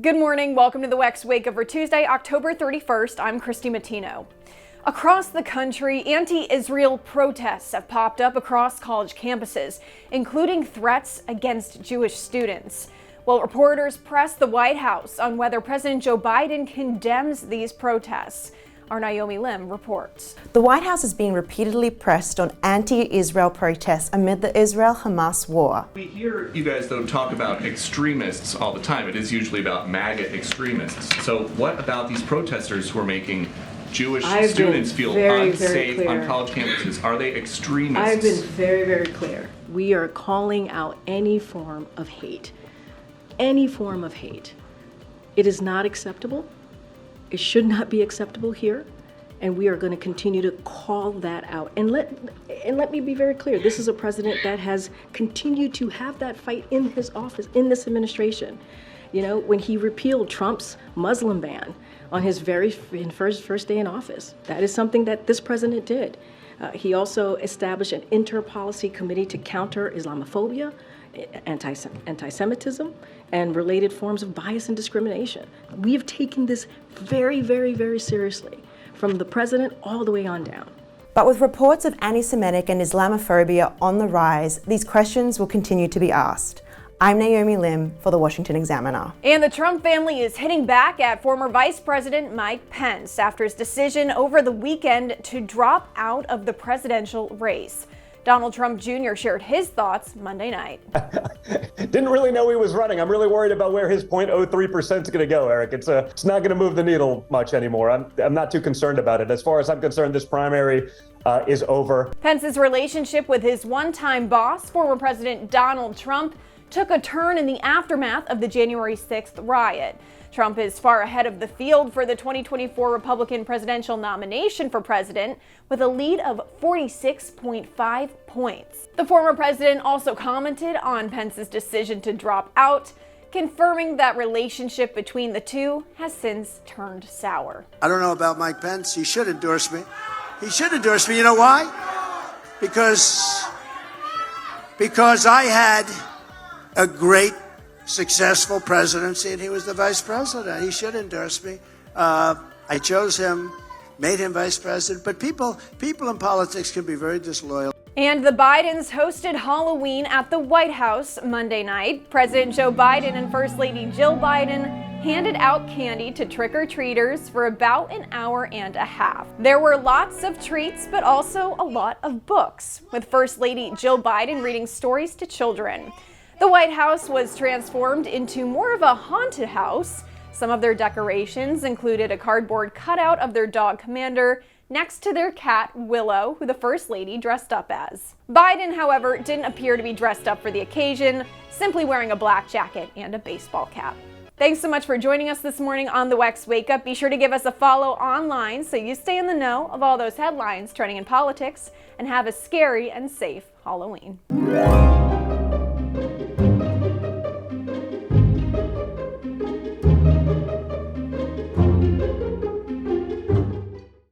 Good morning. Welcome to the WEX Wakeup for Tuesday, October 31st. I'm Christy Matino. Across the country, anti-Israel protests have popped up across college campuses, including threats against Jewish students. Well, reporters pressed the White House on whether President Joe Biden condemns these protests. Our Naomi Lim reports. The White House is being repeatedly pressed on anti-Israel protests amid the Israel-Hamas war. We hear you guys, though, talk about extremists all the time. It is usually about MAGA extremists. So what about these protesters who are making Jewish students feel unsafe on college campuses? Are they extremists? I've been very, very clear. We are calling out any form of hate. Any form of hate. It is not acceptable. It should not be acceptable here, and we are going to continue to call that out. And let me be very clear, this is a president that has continued to have that fight in his office, in this administration. You know, when he repealed Trump's Muslim ban on his first day in office, that is something that this president did. He also established an inter-policy committee to counter Islamophobia, antisemitism, and related forms of bias and discrimination. We have taken this very, very, very seriously, from the president all the way on down. But with reports of anti-Semitic and Islamophobia on the rise, these questions will continue to be asked. I'm Naomi Lim for the Washington Examiner. And the Trump family is hitting back at former Vice President Mike Pence after his decision over the weekend to drop out of the presidential race. Donald Trump Jr. shared his thoughts Monday night. Didn't really know he was running. I'm really worried about where his 0.03% is going to go, Eric. It's not going to move the needle much anymore. I'm not too concerned about it. As far as I'm concerned, this primary is over. Pence's relationship with his one-time boss, former President Donald Trump, took a turn in the aftermath of the January 6th riot. Trump is far ahead of the field for the 2024 Republican presidential nomination for president with a lead of 46.5 points. The former president also commented on Pence's decision to drop out, confirming that relationship between the two has since turned sour. I don't know about Mike Pence. He should endorse me. He should endorse me. You know why? Because I had a great successful presidency, and he was the vice president. He should endorse me. I chose him, made him vice president, but people in politics can be very disloyal. And the Bidens hosted Halloween at the White House Monday night. President Joe Biden and First Lady Jill Biden handed out candy to trick-or-treaters for about an hour and a half. There were lots of treats, but also a lot of books, with First Lady Jill Biden reading stories to children. The White House was transformed into more of a haunted house. Some of their decorations included a cardboard cutout of their dog Commander next to their cat Willow, who the First Lady dressed up as. Biden, however, didn't appear to be dressed up for the occasion, simply wearing a black jacket and a baseball cap. Thanks so much for joining us this morning on the WEX Wakeup. Be sure to give us a follow online so you stay in the know of all those headlines trending in politics, and have a scary and safe Halloween.